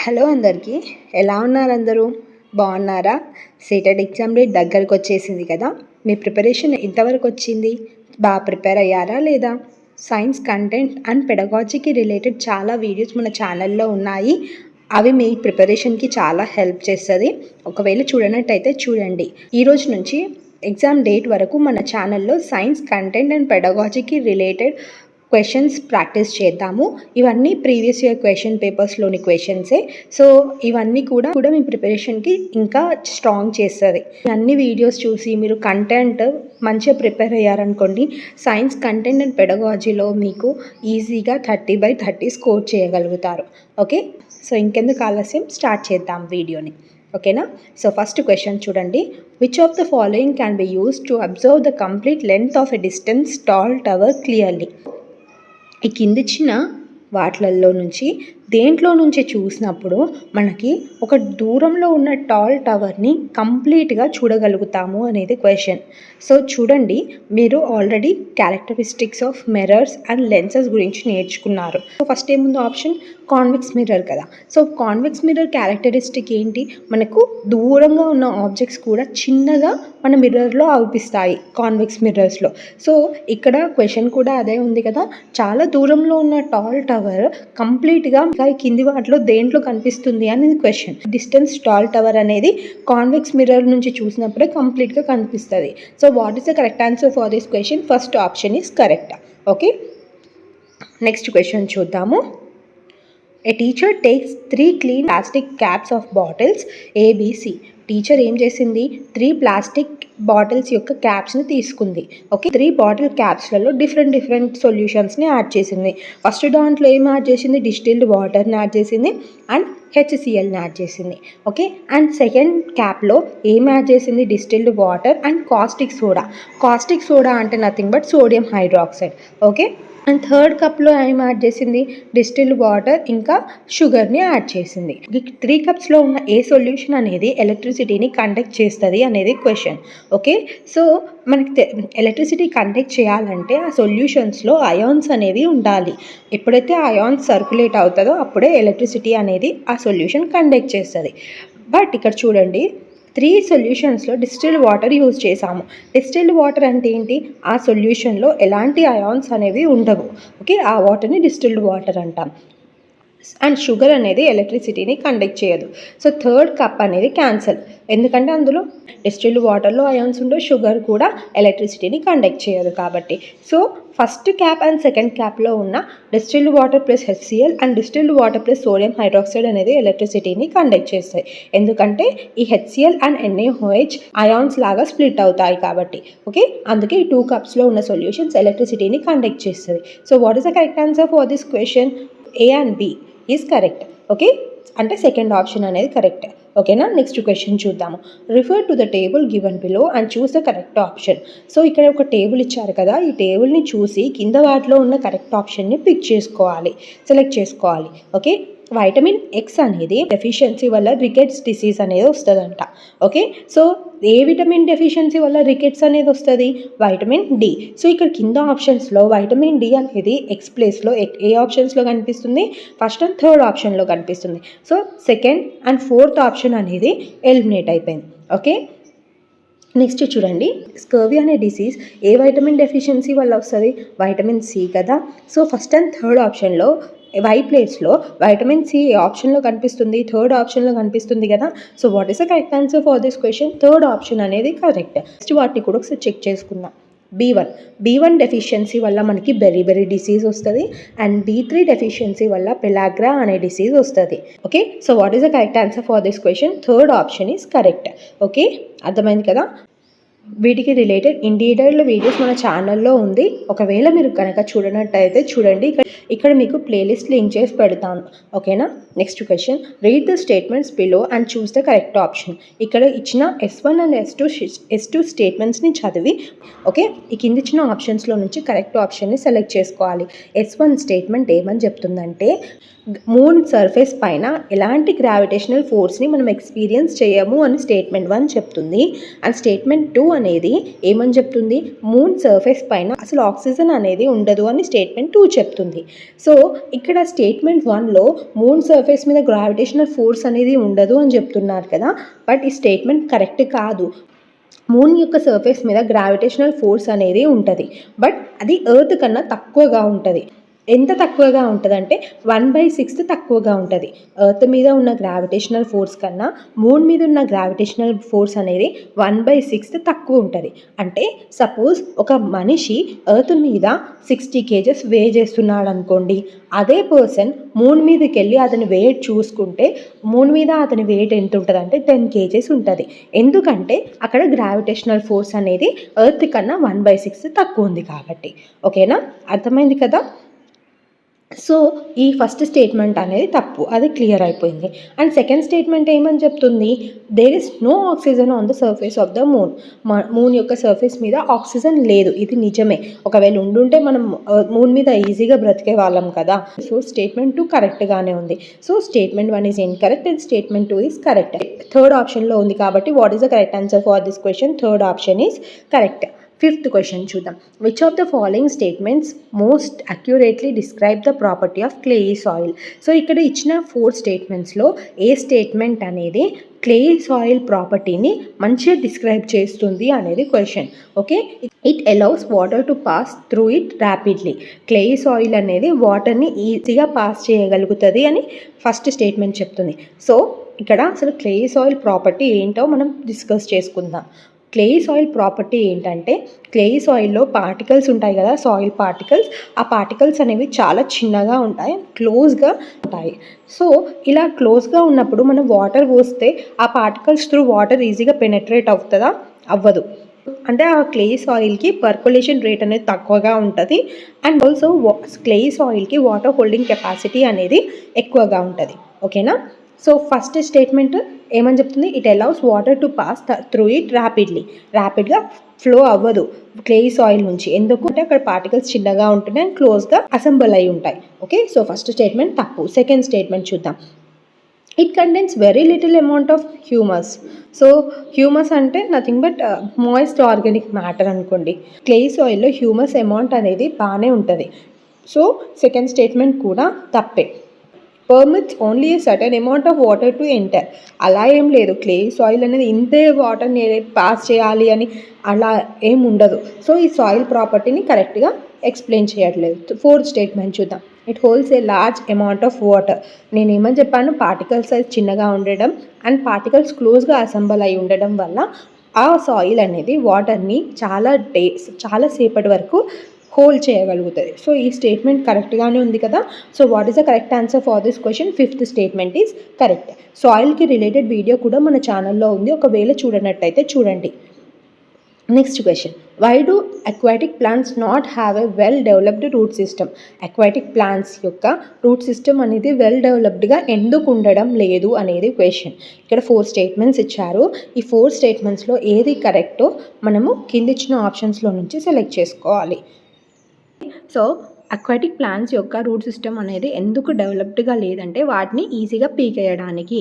Hello అందరికీ, ఎలా ఉన్నారు అందరూ? బాగున్నారా? సీటెడ్ ఎగ్జామ్ డేట్ దగ్గరకు వచ్చేసింది కదా. మీ ప్రిపరేషన్ ఎంతవరకు వచ్చింది? బాగా ప్రిపేర్ అయ్యారా లేదా? సైన్స్ కంటెంట్ అండ్ పెడగాజీకి రిలేటెడ్ చాలా వీడియోస్ మన ఛానల్లో ఉన్నాయి. అవి మీ ప్రిపరేషన్కి చాలా హెల్ప్ చేస్తుంది. ఒకవేళ చూడనట్టయితే చూడండి. ఈరోజు నుంచి ఎగ్జామ్ డేట్ వరకు మన ఛానల్లో సైన్స్ కంటెంట్ అండ్ పెడగాజీకి రిలేటెడ్ క్వశ్చన్స్ ప్రాక్టీస్ చేద్దాము. ఇవన్నీ ప్రీవియస్ ఇయర్ క్వశ్చన్ పేపర్స్లోని క్వశ్చన్సే. సో ఇవన్నీ కూడా మీ ప్రిపరేషన్కి ఇంకా స్ట్రాంగ్ చేస్తుంది. అన్ని వీడియోస్ చూసి మీరు కంటెంట్ మంచిగా ప్రిపేర్ అయ్యారనుకోండి, సైన్స్ కంటెంట్ అండ్ పెడగాజీలో మీకు ఈజీగా 30/30 స్కోర్ చేయగలుగుతారు. ఓకే, సో ఇంకెందుకు ఆలస్యం, స్టార్ట్ చేద్దాం వీడియోని. ఓకేనా? సో ఫస్ట్ క్వశ్చన్ చూడండి. Which of the following can be used to observe the complete length of a distance tall tower clearly? ఈ కిందిచ్చిన వాటిల్లో నుంచి దేంట్లో నుంచి చూసినప్పుడు మనకి ఒక దూరంలో ఉన్న టాల్ టవర్ని కంప్లీట్గా చూడగలుగుతాము అనేది క్వశ్చన్. సో చూడండి, మీరు already characteristics of mirrors and lenses గురించి నేర్చుకున్నారు. సో ఫస్ట్ ఏముందో ఆప్షన్ కాన్వెక్స్ మిర్రర్ కదా. సో కాన్వెక్స్ మిర్రర్ క్యారెక్టరిస్టిక్ ఏంటి? మనకు దూరంగా ఉన్న ఆబ్జెక్ట్స్ కూడా చిన్నగా మన మిర్రర్లో అవుపిస్తాయి కాన్వెక్స్ మిర్రర్స్లో. సో ఇక్కడ క్వశ్చన్ కూడా అదే ఉంది కదా. చాలా దూరంలో ఉన్న టాల్ టవర్ కంప్లీట్గా కింది వాటిలో దేంట్లో కనిపిస్తుంది అనేది క్వశ్చన్. డిస్టెన్స్ టాల్ టవర్ అనేది కాన్వెక్స్ మిర్రర్ నుంచి చూసినప్పుడే కంప్లీట్గా కనిపిస్తుంది. So what is the correct answer for this question? First option is correct. Okay, next question చూద్దాము. A teacher takes 3 clean plastic caps of bottles ABC. Teacher ఏం చేసింది? 3 plastic bottles యొక్క క్యాప్స్ని తీసుకుంది. ఓకే, 3 బాటిల్ క్యాప్స్లలో డిఫరెంట్ సొల్యూషన్స్ని add చేసింది. First దాంట్లో ఏం యాడ్ చేసింది? డిస్టిల్డ్ వాటర్ని యాడ్ చేసింది అండ్ HClని యాడ్ చేసింది. ఓకే, అండ్ సెకండ్ క్యాప్లో ఏం యాడ్ చేసింది? Distilled water and caustic soda. Caustic soda అంటే nothing but sodium hydroxide. Okay, and third కప్లో ఏం యాడ్ చేసింది? డిస్టిల్డ్ వాటర్ ఇంకా షుగర్ని యాడ్ చేసింది. ఈ 3 కప్స్లో ఉన్న ఏ సొల్యూషన్ అనేది ఎలక్ట్రిసిటీని కండక్ట్ చేస్తుంది అనేది క్వశ్చన్. ఓకే, సో మనకి ఎలక్ట్రిసిటీ కండక్ట్ చేయాలంటే ఆ సొల్యూషన్స్లో అయాన్స్ అనేవి ఉండాలి. ఎప్పుడైతే అయాన్స్ సర్క్యులేట్ అవుతుందో అప్పుడే ఎలక్ట్రిసిటీ అనేది ఆ సొల్యూషన్ కండక్ట్ చేస్తుంది. బట్ ఇక్కడ చూడండి, 3 సొల్యూషన్స్లో డిస్టిల్డ్ వాటర్ యూజ్ చేసాము. డిస్టిల్డ్ వాటర్ అంటే ఏంటి? ఆ సొల్యూషన్లో ఎలాంటి అయాన్స్ అనేవి ఉండవు. ఓకే, ఆ వాటర్ని డిస్టిల్డ్ వాటర్ అంటాం. అండ్ షుగర్ అనేది ఎలక్ట్రిసిటీని కండక్ట్ చేయదు. సో థర్డ్ కప్ అనేది క్యాన్సల్, ఎందుకంటే అందులో డిస్టిల్డ్ వాటర్లో అయాన్స్ ఉండవు, షుగర్ కూడా ఎలక్ట్రిసిటీని కండక్ట్ చేయదు కాబట్టి. So first cap and second క్యాప్లో ఉన్న distilled water plus HCl and distilled water plus sodium hydroxide అనేది ఎలక్ట్రిసిటీని కండక్ట్ చేస్తాయి. ఎందుకంటే ఈ HCl అండ్ NaOH అయాన్స్ లాగా స్ప్లిట్ అవుతాయి కాబట్టి. ఓకే, అందుకే ఈ 2 కప్స్లో ఉన్న సొల్యూషన్స్ ఎలక్ట్రిసిటీని కండక్ట్ చేస్తుంది. So what is the correct answer for this question? A and B is correct. Okay, అంటే సెకండ్ ఆప్షన్ అనేది కరెక్ట్. ఓకేనా? నెక్స్ట్ క్వశ్చన్ చూద్దాము. Refer to the table given below and choose the correct option. So ఇక్కడ ఒక table ఇచ్చారు కదా, ఈ టేబుల్ని చూసి కింద వాటిలో ఉన్న కరెక్ట్ ఆప్షన్ని పిక్ చేసుకోవాలి, సెలెక్ట్ చేసుకోవాలి. ఓకే, వైటమిన్ X అనేది డెఫిషియన్సీ వల్ల రికెట్స్ డిసీజ్ అనేది వస్తుందంట. ఓకే, సో ఏ విటమిన్ డెఫిషియన్సీ వల్ల రికెట్స్ అనేది వస్తుంది? Vitamin D. సో ఇక్కడ కింద ఆప్షన్స్లో వైటమిన్ D అనేది X ప్లేస్లో ఏ ఆప్షన్స్లో కనిపిస్తుంది? ఫస్ట్ అండ్ థర్డ్ ఆప్షన్లో కనిపిస్తుంది. So second and fourth option అనేది ఎలిమినేట్ అయిపోయింది. ఓకే, నెక్స్ట్ చూడండి, స్కర్వీ అనే డిసీజ్ ఏ వైటమిన్ డెఫిషియన్సీ వల్ల వస్తుంది? వైటమిన్ C కదా. సో ఫస్ట్ అండ్ థర్డ్ ఆప్షన్లో వై ప్లేస్లో వైటమిన్ C ఏ ఆప్షన్లో కనిపిస్తుంది? థర్డ్ ఆప్షన్లో కనిపిస్తుంది కదా. So what is the correct answer for this question? Third option అనేది కరెక్ట్. నెక్స్ట్ వాటిని కూడా ఒకసారి చెక్ చేసుకుందాం. B1 డెఫిషియన్సీ వల్ల మనకి బెరీ డిసీజ్ వస్తుంది అండ్ B3 డెఫిషియన్సీ వల్ల పెలాగ్రా అనే డిసీజ్ వస్తుంది. Okay, so what is the correct answer for this question? Third option is correct. Okay, అర్థమైంది కదా. వీటికి రిలేటెడ్ ఇన్ డీటెయిల్డ్ వీడియోస్ మన ఛానల్లో ఉంది. ఒకవేళ మీరు కనుక చూడనట్టయితే చూడండి, ఇక్కడ మీకు ప్లేలిస్ట్ లింక్ చేసి పెడతాను. ఓకేనా? Next question, read the statements below and choose the correct option. ఇక్కడ ఇచ్చిన S1 అండ్ S2 స్టేట్మెంట్స్ని చదివి ఓకే, ఈ కింద ఇచ్చిన ఆప్షన్స్లో నుంచి కరెక్ట్ ఆప్షన్ని సెలెక్ట్ చేసుకోవాలి. S1 స్టేట్మెంట్ ఏమని చెప్తుందంటే, మూన్ సర్ఫేస్ పైన ఎలాంటి గ్రావిటేషనల్ ఫోర్స్ని మనం ఎక్స్పీరియన్స్ చేయము అని స్టేట్మెంట్ 1 చెప్తుంది. అండ్ స్టేట్మెంట్ 2 అనేది ఏమని చెప్తుంది, మూన్ సర్ఫేస్ పైన అసలు ఆక్సిజన్ అనేది ఉండదు అని స్టేట్మెంట్ 2 చెప్తుంది. సో ఇక్కడ స్టేట్మెంట్ 1లో మూన్ సర్ఫేస్ మీద గ్రావిటేషనల్ ఫోర్స్ అనేది ఉండదు అని చెప్తున్నారు కదా, బట్ ఈ స్టేట్మెంట్ కరెక్ట్ కాదు. మూన్ యొక్క సర్ఫేస్ మీద గ్రావిటేషనల్ ఫోర్స్ అనేది ఉంటుంది, బట్ అది ఎర్త్ కన్నా తక్కువగా ఉంటుంది. ఎంత తక్కువగా ఉంటుందంటే 1/6 తక్కువగా ఉంటుంది. ఎర్త్ మీద ఉన్న గ్రావిటేషనల్ ఫోర్స్ కన్నా మూన్ మీద ఉన్న గ్రావిటేషనల్ ఫోర్స్ అనేది 1/6 తక్కువ ఉంటుంది. అంటే సపోజ్ ఒక మనిషి ఎర్త్ మీద 60 kgs వే చేస్తున్నాడు అనుకోండి, అదే పర్సన్ మూన్ మీదకి వెళ్ళి అతని వెయిట్ చూసుకుంటే మూన్ మీద అతని వెయిట్ ఎంత ఉంటుంది అంటే 10 kgs ఉంటుంది. ఎందుకంటే అక్కడ గ్రావిటేషనల్ ఫోర్స్ అనేది ఎర్త్ కన్నా 1/6 తక్కువ ఉంది కాబట్టి. ఓకేనా, అర్థమైంది కదా. సో ఈ ఫస్ట్ స్టేట్మెంట్ అనేది తప్పు, అది క్లియర్ అయిపోయింది. అండ్ సెకండ్ స్టేట్మెంట్ ఏమని చెప్తుంది, there is no oxygen on the surface of the moon. Moon యొక్క సర్ఫేస్ మీద ఆక్సిజన్ లేదు, ఇది నిజమే. ఒకవేళ ఉండుంటే మనం మూన్ మీద ఈజీగా బ్రతికే వాళ్ళం కదా. సో స్టేట్మెంట్ 2 కరెక్ట్గానే ఉంది. So statement 1 is incorrect and statement 2 is correct. Third ఆప్షన్లో ఉంది కాబట్టి what is the correct answer for this question, third option is correct. Fifth question చూద్దాం. Which of the following statements most accurately describe the property of clayey soil. So ఇక్కడ ఇచ్చిన 4 స్టేట్మెంట్స్లో ఏ statement అనేది క్లేయీ soil ప్రాపర్టీని మంచిగా describe చేస్తుంది అనేది క్వశ్చన్. Okay, it allows water to pass through it rapidly. Clayey soil అనేది వాటర్ని ఈజీగా పాస్ చేయగలుగుతుంది అని ఫస్ట్ స్టేట్మెంట్ చెప్తుంది. సో ఇక్కడ అసలు క్లేయీ సాయిల్ ప్రాపర్టీ ఏంటో మనం డిస్కస్ చేసుకుందాం. క్లేయీ సాయిల్ ప్రాపర్టీ ఏంటంటే, క్లేయీ సాయిల్లో పార్టికల్స్ ఉంటాయి కదా, సాయిల్ పార్టికల్స్, ఆ పార్టికల్స్ అనేవి చాలా చిన్నగా ఉంటాయి, క్లోజ్గా ఉంటాయి. సో ఇలా క్లోజ్గా ఉన్నప్పుడు మనం వాటర్ పోస్తే ఆ పార్టికల్స్ త్రూ వాటర్ ఈజీగా పెనెట్రేట్ అవుతుందా, అవ్వదు. అంటే ఆ క్లేయీ సాయిల్కి పర్కులేషన్ రేట్ అనేది తక్కువగా ఉంటుంది. అండ్ ఆల్సో క్లేయీ సాయిల్కి వాటర్ హోల్డింగ్ కెపాసిటీ అనేది ఎక్కువగా ఉంటుంది. ఓకేనా. సో ఫస్ట్ స్టేట్మెంట్ ఏమని చెప్తుంది, it allows water to pass through it ర్యాపిడ్గా ఫ్లో అవ్వదు క్లేయీ సాయిల్ నుంచి. ఎందుకంటే అక్కడ పార్టికల్స్ చిన్నగా ఉంటున్నాయి అండ్ క్లోజ్గా అసెంబుల్ అయి ఉంటాయి. ఓకే, సో ఫస్ట్ స్టేట్మెంట్ తప్పు. సెకండ్ స్టేట్మెంట్ చూద్దాం. It contains very little amount of humus. So humus అంటే nothing but moist organic matter అనుకోండి. క్లేయీ సాయిల్లో హ్యూమస్ అమౌంట్ అనేది బాగానే ఉంటుంది. సో సెకండ్ స్టేట్మెంట్ కూడా తప్పే. Permits only a certain amount of water to enter. అలా ఏం లేదు, క్లే సాయిల్ అనేది ఇంతే వాటర్ని పాస్ చేయాలి అని అలా ఏం ఉండదు. సో ఈ సాయిల్ ప్రాపర్టీని కరెక్ట్గా ఎక్స్ప్లెయిన్ చేయట్లేదు. ఫోర్త్ స్టేట్మెంట్ చూద్దాం. It holds a large amount of water. నేను ఏమని చెప్పాను, పార్టికల్స్ సైజ్ చిన్నగా ఉండడం అండ్ పార్టికల్స్ క్లోజ్గా అసెంబల్ అయి ఉండడం వల్ల ఆ సాయిల్ అనేది వాటర్ని చాలా సేపటి వరకు హోల్డ్ చేయగలుగుతుంది. సో ఈ స్టేట్మెంట్ కరెక్ట్గానే ఉంది కదా. So what is the correct answer for this question, fifth statement is correct. సాయిల్కి రిలేటెడ్ వీడియో కూడా మన ఛానల్లో ఉంది, ఒకవేళ చూడనట్టయితే చూడండి. Next question, why do aquatic plants not have a well developed root system. Aquatic plants యొక్క రూట్ సిస్టమ్ అనేది వెల్ డెవలప్డ్గా ఎందుకు ఉండడం లేదు అనేది క్వశ్చన్. ఇక్కడ 4 స్టేట్మెంట్స్ ఇచ్చారు. ఈ 4 స్టేట్మెంట్స్లో ఏది కరెక్టో మనము కింద ఇచ్చిన ఆప్షన్స్లో నుంచి సెలెక్ట్ చేసుకోవాలి. సో అక్వాటిక్ ప్లాంట్స్ యొక్క రూట్ సిస్టమ్ అనేది ఎందుకు డెవలప్డ్గా లేదంటే వాటిని ఈజీగా పీకేయడానికి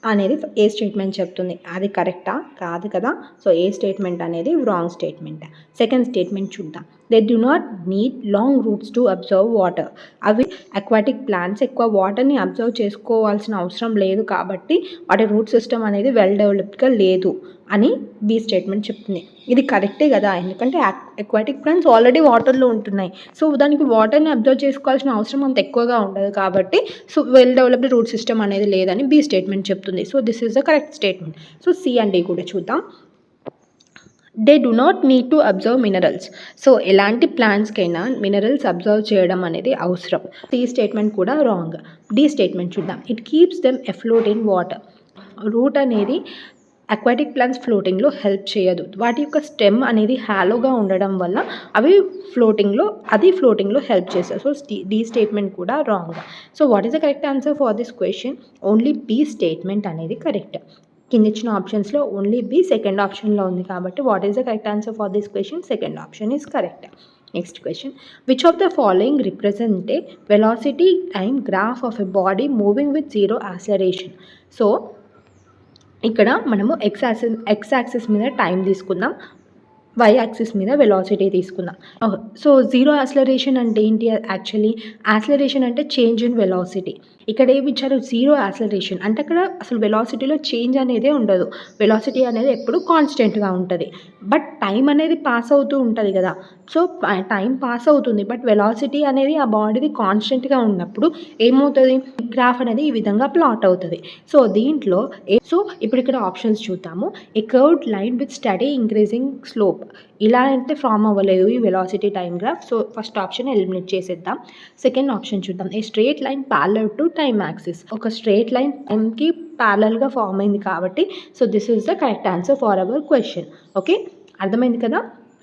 అనేది ఏ స్టేట్మెంట్ చెప్తుంది. అది కరెక్టా కాదు కదా. సో ఏ స్టేట్మెంట్ అనేది రాంగ్ స్టేట్మెంట్. సెకండ్ స్టేట్మెంట్ చూద్దాం. They do not need long roots to observe water. అవి అక్వాటిక్ ప్లాంట్స్ ఎక్కువ వాటర్ని అబ్జర్వ్ చేసుకోవాల్సిన అవసరం లేదు కాబట్టి వాటి రూట్ సిస్టమ్ అనేది వెల్ డెవలప్డ్గా లేదు అని బి స్టేట్మెంట్ చెప్తుంది. ఇది కరెక్టే కదా, ఎందుకంటే అక్వాటిక్ ప్లాంట్స్ ఆల్రెడీ వాటర్లో ఉంటున్నాయి. సో దానికి వాటర్ని అబ్జర్వ్ చేసుకోవాల్సిన అవసరం అంత ఎక్కువగా ఉండదు కాబట్టి so well developed root system అనేది లేదని బి స్టేట్మెంట్ చెప్తుంది. So this is the correct statement. So C and D కూడా చూద్దాం. They do not need to observe minerals. సో ఎలాంటి ప్లాంట్స్కైనా మినరల్స్ అబ్జర్వ్ చేయడం అనేది అవసరం. సి స్టేట్మెంట్ కూడా రాంగ్. డి స్టేట్మెంట్ చూద్దాం. It keeps them afloat in water. Root అనేది అక్వాటిక్ ప్లాంట్స్ ఫ్లోటింగ్లో హెల్ప్ చేయదు. వాటి యొక్క స్టెమ్ అనేది హాలోగా ఉండడం వల్ల అవి ఫ్లోటింగ్లో హెల్ప్ చేస్తాయి. సో డి స్టేట్మెంట్ కూడా wrong. So what is the correct answer for this question, only B statement అనేది కరెక్ట్. కింద ఇచ్చిన ఆప్షన్స్లో ఓన్లీ బి సెకండ్ ఆప్షన్లో ఉంది కాబట్టి what is the correct answer for this question, second option is correct. Next question, which of the following represent a velocity time graph of a body moving with zero acceleration. So ఇక్కడ మనము X axis మీద time తీసుకుందాం, Y axis మీద velocity తీసుకుందాం. So zero acceleration అంటే ఏంటి? Actually acceleration అంటే change in velocity. ఇక్కడ ఏమి ఇచ్చారు? జీరో యాక్సిలరేషన్ అంటే అక్కడ అసలు వెలాసిటీలో చేంజ్ అనేదే ఉండదు. వెలాసిటీ అనేది ఎప్పుడు కాన్స్టెంట్గా ఉంటుంది. బట్ టైం అనేది పాస్ అవుతూ ఉంటుంది కదా. సో టైం పాస్ అవుతుంది, బట్ వెలాసిటీ అనేది ఆ బాడీది కాన్స్టెంట్గా ఉన్నప్పుడు ఏమవుతుంది? గ్రాఫ్ అనేది ఈ విధంగా ప్లాట్ అవుతుంది. సో దీంట్లో సో ఇప్పుడు ఇక్కడ ఆప్షన్స్ చూద్దాము. A curved line with steady increasing slope. ఇలా అయితే ఫామ్ అవ్వలేదు ఈ velocity time graph. So first option eliminate చేసేద్దాం. సెకండ్ ఆప్షన్ చూద్దాం. A straight line parallel to time axis. ఒక స్ట్రేట్ లైన్ టైంకి ప్యారలల్గా ఫామ్ అయింది కాబట్టి so this is the correct answer for our question. Okay, అర్థమైంది కదా.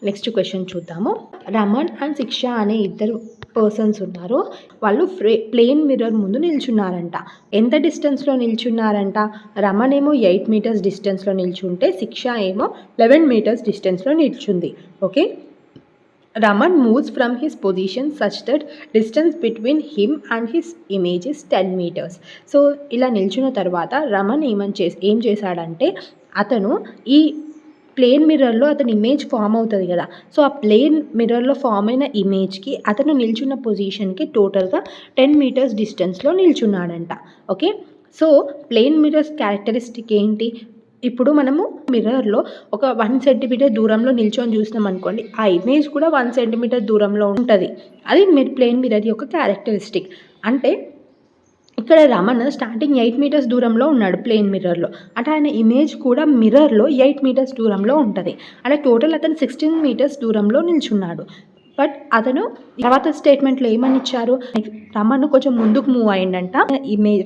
నెక్స్ట్ క్వశ్చన్ చూద్దాము. రమణ్ అండ్ శిక్ష అనే ఇద్దరు పర్సన్స్ ఉన్నారు. వాళ్ళు ప్లేన్ మిర్రర్ ముందు నిల్చున్నారంట. ఎంత డిస్టెన్స్లో నిల్చున్నారంట? రమణ్ ఏమో 8 మీటర్స్ డిస్టెన్స్లో నిల్చుంటే శిక్ష ఏమో 11 మీటర్స్ డిస్టెన్స్లో నిల్చుంది. Okay, Raman moves from his position such that distance between him and his image is 10 meters. So ఇలా నిల్చున్న తర్వాత రమణ్ ఏం చేశాడంటే అతను ఈ ప్లేన్ మిర్రర్లో అతని ఇమేజ్ ఫామ్ అవుతుంది కదా. సో ఆ ప్లేన్ మిర్రర్లో ఫామ్ అయిన ఇమేజ్కి అతను నిల్చున్న పొజిషన్కి టోటల్గా 10 మీటర్స్ డిస్టెన్స్లో నిల్చున్నాడంట. Okay, so plane mirrors characteristic ఏంటి? ఇప్పుడు మనము మిర్రర్లో ఒక 1 సెంటీమీటర్ దూరంలో నిల్చొని చూసినాం అనుకోండి, ఆ ఇమేజ్ కూడా 1 సెంటీమీటర్ దూరంలో ఉంటుంది. అది ప్లేన్ మిర్రర్ యొక్క క్యారెక్టరిస్టిక్. అంటే ఇక్కడ రమణ్ స్టార్టింగ్ 8 మీటర్స్ దూరంలో ఉన్నాడు ప్లేన్ మిర్రర్లో. అంటే ఆయన ఇమేజ్ కూడా మిర్రర్లో 8 మీటర్స్ దూరంలో ఉంటుంది. అంటే టోటల్ అతను 16 మీటర్స్ దూరంలో నిల్చున్నాడు. బట్ అతను తర్వాత స్టేట్మెంట్లో ఏమని ఇచ్చారు? రమణ్ కొంచెం ముందుకు మూవ్ అయ్యిందంట.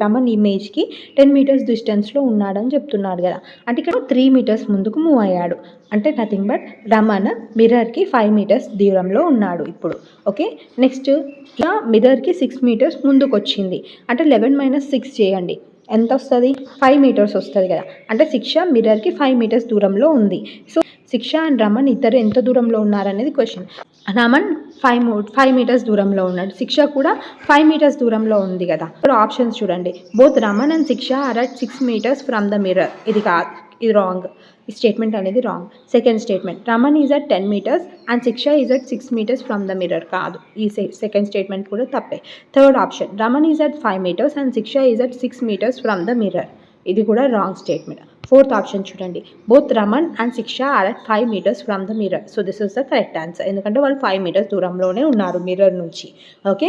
రమణ్ ఇమేజ్కి 10 మీటర్స్ డిస్టెన్స్లో ఉన్నాడని చెప్తున్నాడు కదా. అంటే ఇక్కడ 3 మీటర్స్ ముందుకు మూవ్ అయ్యాడు. అంటే నథింగ్ బట్ రమణ్ మిర్రర్కి 5 మీటర్స్ దూరంలో ఉన్నాడు ఇప్పుడు. ఓకే, నెక్స్ట్ ఇలా మిర్రర్కి 6 మీటర్స్ ముందుకు వచ్చింది. అంటే 11 - 6 చేయండి, ఎంత వస్తుంది? 5 మీటర్స్ వస్తుంది కదా. అంటే శిక్ష మిర్రర్కి 5 మీటర్స్ దూరంలో ఉంది. సో శిక్ష అండ్ రమణ్ ఇద్దరు ఎంత దూరంలో ఉన్నారనేది క్వశ్చన్. రమణ్ 5 మీటర్స్ దూరంలో ఉన్నాడు, శిక్ష కూడా 5 మీటర్స్ దూరంలో ఉంది కదా. ఇప్పుడు ఆప్షన్స్ చూడండి. Both Raman and Shiksha are at 6 meters from the mirror. ఇది కాదు, ఇది రాంగ్. ఈ స్టేట్మెంట్ అనేది wrong. Second statement, Raman is at 10 meters and Shiksha is at 6 meters from the mirror. కాదు, ఈ సెకండ్ స్టేట్మెంట్ కూడా తప్పే. Third option, Raman is at 5 meters and Shiksha is at 6 meters from the mirror. ఇది కూడా రాంగ్ స్టేట్మెంట్. ఫోర్త్ ఆప్షన్ చూడండి, both Raman and Shiksha are at 5 meters from the mirror. So this is the correct answer, ఎందుకంటే వాళ్ళు 5 metres దూరంలోనే ఉన్నారు mirror నుంచి. Okay,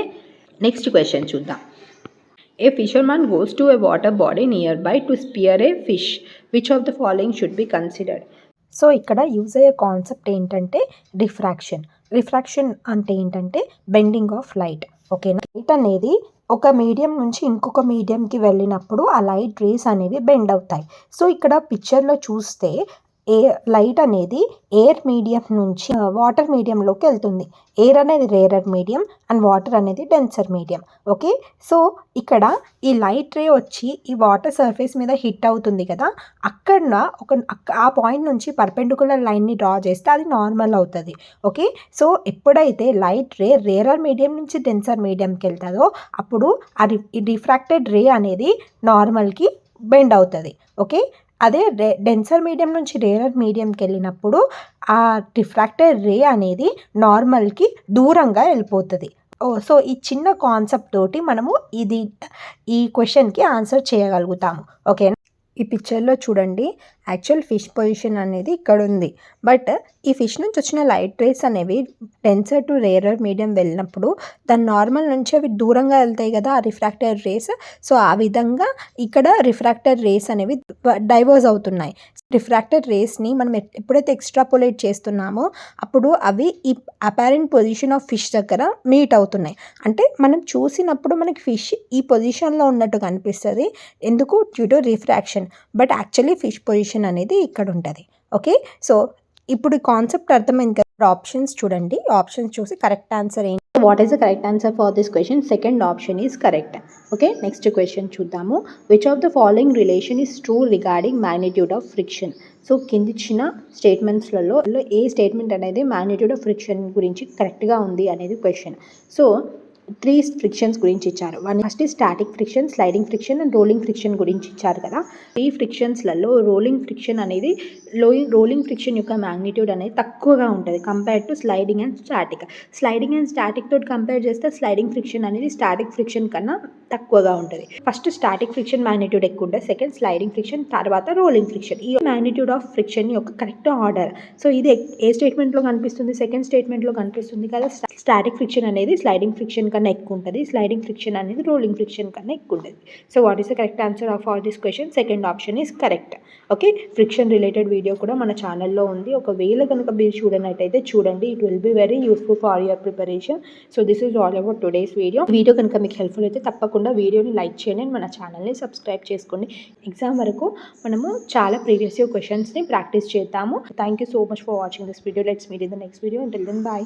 next question చూద్దాం. A fisherman goes to a water body nearby to spear a fish. Which of the following should be considered. So ఇక్కడ use అయ్యే concept ఏంటంటే refraction. Refraction అంటే ఏంటంటే బెండింగ్ ఆఫ్ లైట్. ఓకేనా, light అనేది ఒక medium నుంచి ఇంకొక మీడియంకి వెళ్ళినప్పుడు ఆ లైట్ రేస్ అనేవి బెండ్ అవుతాయి. సో ఇక్కడ పిక్చర్లో చూస్తే లైట్ అనేది ఎయిర్ మీడియం నుంచి వాటర్ మీడియంలోకి వెళ్తుంది. ఎయిర్ అనేది రేరర్ మీడియం అండ్ వాటర్ అనేది డెన్సర్ మీడియం. ఓకే, సో ఇక్కడ ఈ లైట్ రే వచ్చి ఈ వాటర్ సర్ఫేస్ మీద హిట్ అవుతుంది కదా. అక్కడ ఆ పాయింట్ నుంచి పర్పెండిక్యులర్ లైన్ని డ్రా చేస్తే అది నార్మల్ అవుతుంది. ఓకే, సో ఎప్పుడైతే లైట్ రే రేరర్ మీడియం నుంచి డెన్సర్ మీడియంకి వెళ్తుందో అప్పుడు ఆ రిఫ్రాక్టెడ్ రే అనేది నార్మల్కి బెండ్ అవుతుంది. ఓకే, అదే డెన్సర్ మీడియం నుంచి రేరర్ మీడియంకి వెళ్ళినప్పుడు ఆ రిఫ్రాక్టెడ్ రే అనేది నార్మల్కి దూరంగా వెళ్ళిపోతుంది. సో ఈ చిన్న కాన్సెప్ట్ తోటి మనము ఈ క్వశ్చన్కి ఆన్సర్ చేయగలుగుతాము. ఓకేనా, ఈ పిక్చర్లో చూడండి, యాక్చువల్ ఫిష్ పొజిషన్ అనేది ఇక్కడ ఉంది. బట్ ఈ ఫిష్ నుంచి వచ్చిన లైట్ రేస్ అనేవి డెన్సర్ టు రేరర్ మీడియం వెళ్ళినప్పుడు దాని నార్మల్ నుంచి అవి దూరంగా వెళ్తాయి కదా ఆ రిఫ్రాక్టెడ్ రేస్. సో ఆ విధంగా ఇక్కడ రిఫ్రాక్టెడ్ రేస్ అనేవి డైవర్స్ అవుతున్నాయి. రిఫ్రాక్టెడ్ రేస్ని మనం ఎప్పుడైతే ఎక్స్ట్రాపోలేట్ చేస్తున్నామో అప్పుడు అవి ఈ అపారెంట్ పొజిషన్ ఆఫ్ ఫిష్ దగ్గర మీట్ అవుతున్నాయి. అంటే మనం చూసినప్పుడు మనకి ఫిష్ ఈ పొజిషన్లో ఉన్నట్టు కనిపిస్తుంది, ఎందుకు? Due to refraction. But actually fish position అనేది ఇక్కడ ఉంటుంది. ఓకే, సో ఇప్పుడు కాన్సెప్ట్ అర్థమైంది కదా. ఆప్షన్స్ చూడండి, ఆప్షన్స్ చూసి కరెక్ట్ ఆన్సర్ ఏంటి. What is the correct answer for this question? Second option is correct. Okay, next question చూద్దాము. Which of the following relation is true regarding magnitude of friction. So కిందిచ్చిన స్టేట్మెంట్స్లలో ఏ statement అనేది magnitude of friction గురించి కరెక్ట్గా ఉంది అనేది question. So 3 frictions గురించి ఇచ్చారు. First static friction, sliding friction and rolling friction గురించి ఇచ్చారు కదా. ఈ ఫ్రిక్షన్స్లలో రోలింగ్ ఫ్రిక్షన్ అనేది రోలింగ్ ఫ్రిక్షన్ యొక్క మ్యాగ్నిట్యూడ్ అనేది తక్కువగా ఉంటుంది compare to sliding and static. Sliding and static తోటి కంపేర్ చేస్తే స్లైడింగ్ ఫ్రిక్షన్ అనేది స్టాటిక్ ఫ్రిక్షన్ కన్నా తక్కువగా ఉంటుంది. ఫస్ట్ స్టాటిక్ ఫ్రిక్షన్ మ్యాగ్నిట్యూడ్ ఎక్కువ ఉంటుంది, సెకండ్ స్లైడింగ్ ఫ్రిక్షన్, తర్వాత రోలింగ్ ఫ్రిక్షన్. ఈ మ్యాగ్నిట్యూడ్ ఆఫ్ ఫ్రిక్షన్ యొక్క కరెక్ట్ ఆర్డర్. సో ఇది ఏ స్టేట్మెంట్లో కనిపిస్తుంది? సెకండ్ స్టేట్మెంట్లో కనిపిస్తుంది కదా. స్టాటిక్ ఫ్రిక్షన్ అనేది స్లైడింగ్ ఫ్రిక్షన్ కన్నా ఎక్కువ ఉంటుంది, స్లైడింగ్ ఫ్రిక్షన్ అనేది రోలింగ్ ఫ్రిక్షన్ కన్నా ఎక్కువ ఉంటుంది. So what is the correct answer of all this question? Second option is correct. Okay, friction related video కూడా మన ఛానల్లో ఉంది. ఒకవేళ కనుక మీరు చూడనట్టయితే చూడండి. It will be very useful for your preparation. So this is all about today's video కనుక మీకు హెల్ప్ఫుల్ అయితే తప్పకుండా వీడియోని లైక్ చేయండి అండ్ మన ఛానల్ని సబ్స్క్రైబ్ చేసుకోండి. ఎగ్జామ్ వరకు మనము చాలా ప్రీవియస్ ఇయర్ క్వశ్చన్స్ని ప్రాక్టీస్ చేద్దాము. Thank you so much for watching this video. Let's meet in the next video. Until then, bye.